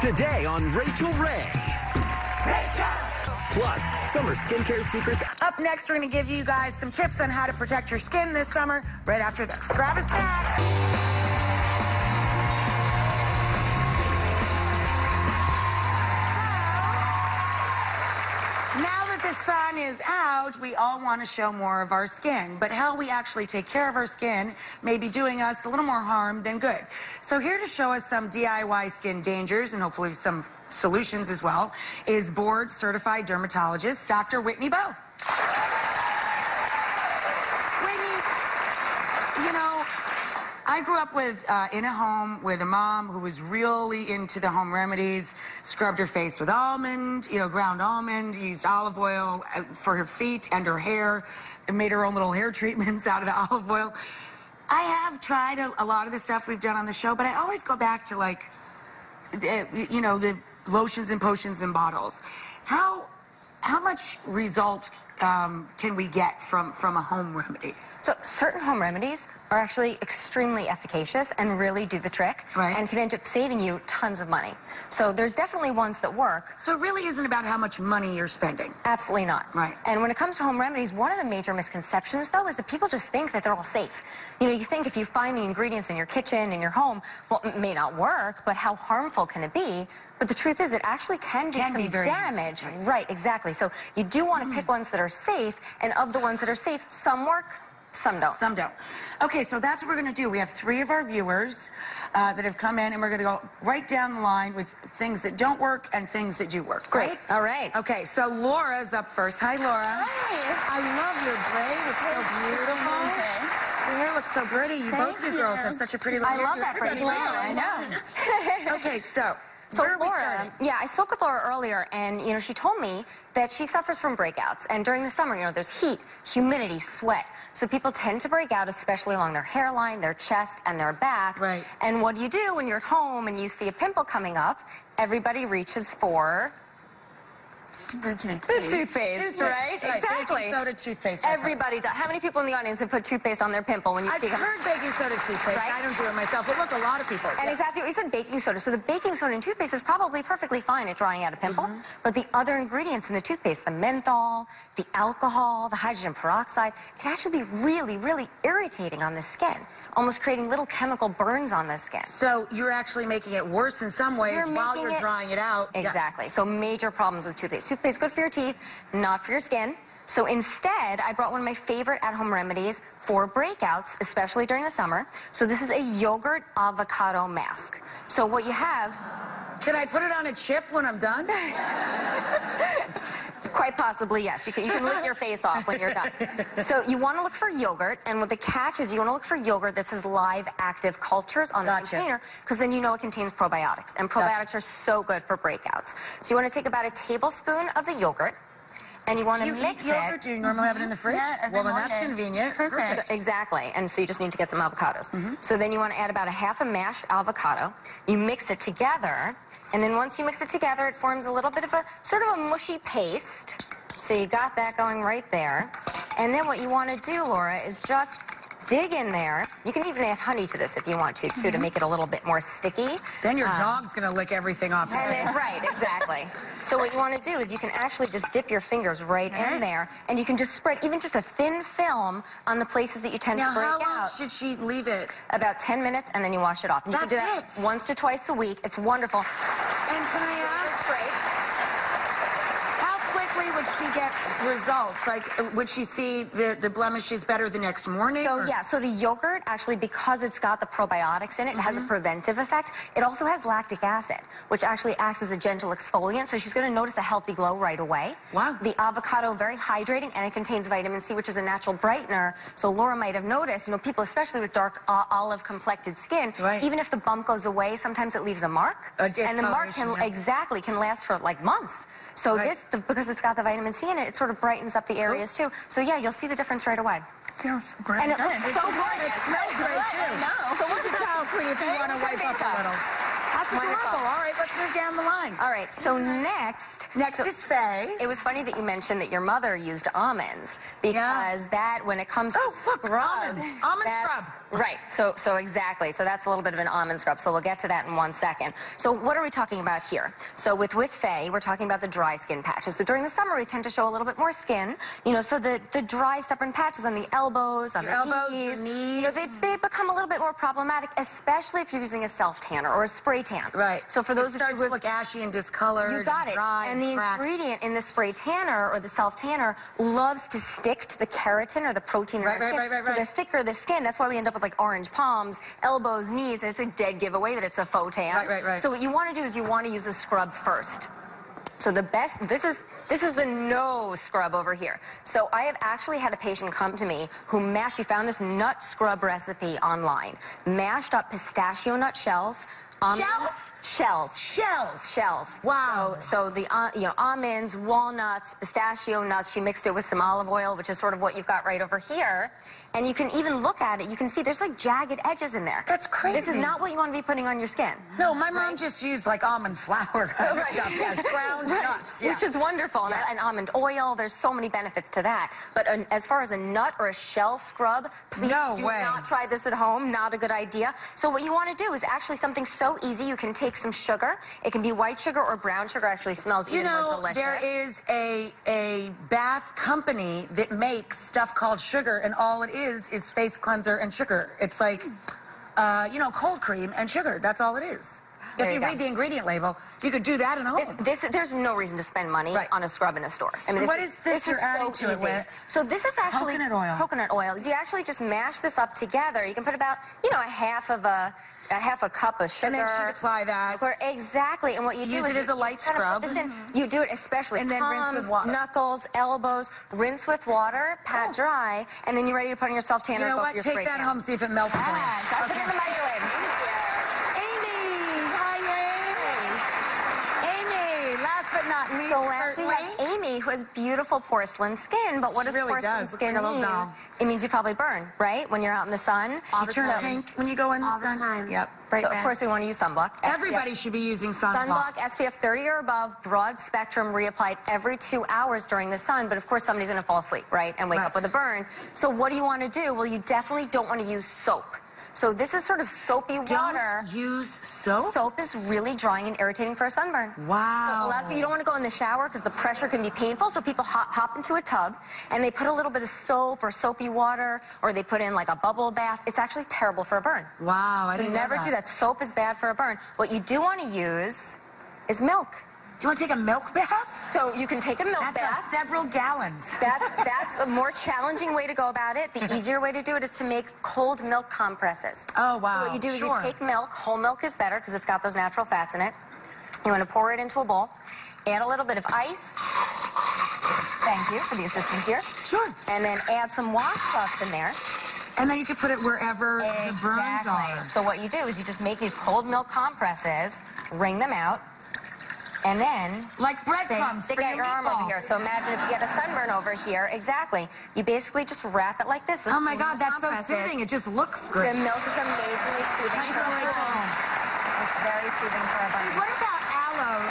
Today on Rachael Ray. Plus, summer skincare secrets. Up next, we're going to give you guys some tips on how to protect your skin this summer right after this. Grab a snack. Now that the sun is out, we all want to show more of our skin. But how we actually take care of our skin may be doing us a little more harm than good. So here to show us some DIY skin dangers and hopefully some solutions as well is board-certified dermatologist, Dr. Whitney Bowe. Whitney, you know, I grew up in a home with a mom who was really into the home remedies, scrubbed her face with almond, ground almond, used olive oil for her feet and her hair, and made her own little hair treatments out of the olive oil. I have tried a lot of the stuff we've done on the show, but I always go back to, like, the lotions and potions and bottles. How much result can we get from a home remedy? So certain home remedies are actually extremely efficacious and really do the trick, right, and can end up saving you tons of money. So there's definitely ones that work. So it really isn't about how much money you're spending. Absolutely not. Right. And when it comes to home remedies, one of the major misconceptions, though, is that people just think that they're all safe. You think if you find the ingredients in your kitchen, in your home, well, it may not work, but how harmful can it be? But the truth is, it actually can do some damage. Right, exactly. So you do want to pick ones that are safe, and of the ones that are safe, some work, some don't. Some don't. Okay, so that's what we're going to do. We have 3 of our viewers that have come in, and we're going to go right down the line with things that don't work and things that do work. Great. Right? All right. Okay, so Laura's up first. Hi, Laura. Hi. I love your braid. It's so beautiful. Your hair looks so pretty. Both you girls have such a pretty little hair. I love that braid, too. I know. Okay, so Laura, I spoke with Laura earlier, and, she told me that she suffers from breakouts. And during the summer, there's heat, humidity, sweat. So people tend to break out, especially along their hairline, their chest, and their back. Right. And what do you do when you're at home and you see a pimple coming up? Everybody reaches for the toothpaste, right? Exactly. Baking soda toothpaste. Everybody does. How many people in the audience have put toothpaste on their pimple when you see it? I've heard baking soda toothpaste. Right? I don't do it myself, but look, a lot of people. And exactly what you said, baking soda. So the baking soda in toothpaste is probably perfectly fine at drying out a pimple, but the other ingredients in the toothpaste, the menthol, the alcohol, the hydrogen peroxide, can actually be really, really irritating on the skin, almost creating little chemical burns on the skin. So you're actually making it worse in some ways while you're drying it out. Exactly. So major problems with toothpaste. Toothpaste good for your teeth, not for your skin. So instead, I brought one of my favorite at-home remedies for breakouts, especially during the summer. So this is a yogurt avocado mask. So what you have... Can I put it on a chip when I'm done? Quite possibly, yes. You can lick your face off when you're done. So you want to look for yogurt, and what the catch is, you want to look for yogurt that says live active cultures on the container, because then you know it contains probiotics, and probiotics are so good for breakouts. So you want to take about a tablespoon of the yogurt, and you want to mix it. Do you normally have it in the fridge? Yeah, well, then that's convenient. Perfect. Exactly. And so you just need to get some avocados. So then you want to add about a half a mashed avocado. You mix it together, and then once you mix it together, it forms a little bit of a sort of a mushy paste. So you got that going right there. And then what you want to do, Laura, is just dig in there. You can even add honey to this if you want to, too, to make it a little bit more sticky. Then your dog's going to lick everything off. Right, exactly. So what you want to do is you can actually just dip your fingers right in there, and you can just spread even just a thin film on the places that you tend to break out. How long should she leave it? About 10 minutes, and then you wash it off. And you can do that once to twice a week. It's wonderful. And can I ask? How quickly would she get results? Like, would she see the blemishes better the next morning? So, yeah, so the yogurt, actually, because it's got the probiotics in it, it has a preventive effect. It also has lactic acid, which actually acts as a gentle exfoliant, so she's going to notice a healthy glow right away. Wow. The avocado, very hydrating, and it contains vitamin C, which is a natural brightener. So Laura might have noticed, people, especially with dark olive-complected skin, even if the bump goes away, sometimes it leaves a mark. And the mark can last for, like, months. So this, because it's got the vitamin C in it, it sort of brightens up the areas, too. So, yeah, you'll see the difference right away. Sounds great. And it looks so good. It smells great, too. So what's your towel, sweetie, if you want to wipe up a little? That's wonderful. All right, let's move down the line. All right, so next, Next is Faye. It was funny that you mentioned that your mother used almonds because that, when it comes to scrubs, almonds. Almond scrub. Right. So exactly. So that's a little bit of an almond scrub. So we'll get to that in 1 second. So what are we talking about here? So with Faye, we're talking about the dry skin patches. So during the summer, we tend to show a little bit more skin. You know, so the dry, stubborn patches on the elbows, on the knees, you know, they become a little bit more problematic, especially if you're using a self tanner or a spray tan. Right. So for those it starts to look ashy and discolored. You got and it. Dry and the ingredient in the spray tanner or the self tanner loves to stick to the keratin or the protein in our skin. So the thicker the skin, that's why we end up with like orange palms, elbows, knees, and it's a dead giveaway that it's a faux tan. So what you want to do is you want to use a scrub first. So the best, this is the no scrub over here. So I have actually had a patient come to me who she found this nut scrub recipe online. Mashed up pistachio nut shells. Shells. Wow. So the almonds, walnuts, pistachio nuts. She mixed it with some olive oil, which is sort of what you've got right over here. And you can even look at it. You can see there's like jagged edges in there. That's crazy. This is not what you want to be putting on your skin. No, my mom just used like almond flour kind of stuff. Yes, ground nuts. Which is wonderful. And almond oil. There's so many benefits to that. But as far as a nut or a shell scrub, please do not try this at home. Not a good idea. So what you want to do is actually something so easy. You can take some sugar. It can be white sugar or brown sugar. Actually smells even more delicious. There is a bath company that makes stuff called sugar, and all it is face cleanser and sugar. It's like, you know, cold cream and sugar. That's all it is. If you read the ingredient label, you could do that at home. There's no reason to spend money on a scrub in a store. I mean, what is this you're adding to it with? So this is actually coconut oil. You actually just mash this up together. You can put about, you know, a half a cup of sugar. And then she'd apply that. Exactly. And what you do use is it as a light scrub. Put this in. You do it especially and then rinse with water. Knuckles, elbows, rinse with water, pat dry, and then you're ready to put on your self tanner. You know what? Take that home, see if it melts. Put it in the microwave. So last we had Amy, who has beautiful porcelain skin, but what does porcelain skin mean? It means you probably burn, right? When you're out in the sun. You turn pink when you go in the sun. All the time. Yep. So of course we want to use sunblock. Everybody should be using sunblock. Sunblock, SPF 30 or above, broad spectrum, reapplied every 2 hours during the sun, but of course somebody's going to fall asleep, right? And wake up with a burn. So what do you want to do? Well, you definitely don't want to use soap. So this is sort of soapy water. Don't use soap? Soap is really drying and irritating for a sunburn. Wow. So a lot of people, you don't want to go in the shower because the pressure can be painful, so people hop into a tub and they put a little bit of soap or soapy water, or they put in like a bubble bath. It's actually terrible for a burn. Wow, I So didn't never know do that. Soap is bad for a burn. What you do want to use is milk. You want to take a milk bath? So you can take a milk bath. That's several gallons. That's a more challenging way to go about it. The easier way to do it is to make cold milk compresses. Oh, wow. So what you do is you take milk. Whole milk is better because it's got those natural fats in it. You want to pour it into a bowl. Add a little bit of ice. Thank you for the assistant here. Sure. And then add some washcloth in there. And then you can put it wherever the burns are. So what you do is you just make these cold milk compresses, wring them out, and then like breadcrumbs, stick out your arm over here. So imagine if you get a sunburn over here. Exactly. You basically just wrap it like this. Oh my God, that's so soothing. It just looks great. The milk is amazingly soothing for a burn. It's very soothing for a burn. What about aloe?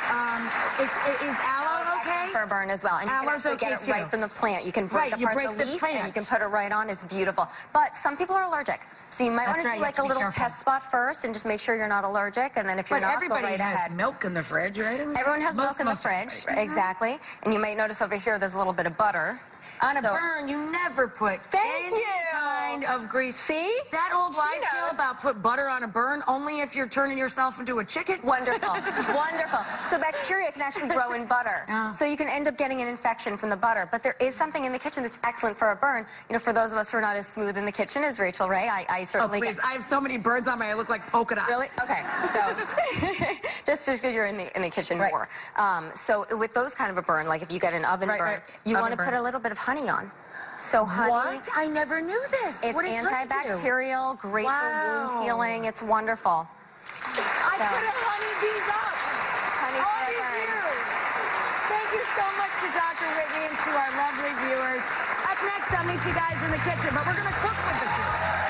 Is aloe okay? For a burn as well. And Aloe's you can actually get it right from the plant. You can break apart the leaf and you can put it right on. It's beautiful. But some people are allergic. So you might want to do like a little test spot first and just make sure you're not allergic. And then if you're not, go right ahead. Everybody has milk in the fridge, right? Everyone has milk in the fridge. Exactly. And you might notice over here there's a little bit of butter. On a burn, you never put any kind of grease. See? That old wives' tale about put butter on a burn only if you're turning yourself into a chicken. Wonderful. Wonderful. So bacteria can actually grow in butter. So you can end up getting an infection from the butter. But there is something in the kitchen that's excellent for a burn. You know, for those of us who are not as smooth in the kitchen as Rachael Ray, I certainly please. I have so many burns on me, I look like polka dots. Really? Okay. So just because you're in the kitchen more. So with those kind of a burn, like if you get an oven burn, you want to put a little bit of honey on. So honey. What? I never knew this. It's antibacterial, great for wound healing. It's wonderful. I put a honeybees up. Honey all these years. Thank you so much to Dr. Whitney and to our lovely viewers. Up next, I'll meet you guys in the kitchen, but we're going to cook with the food.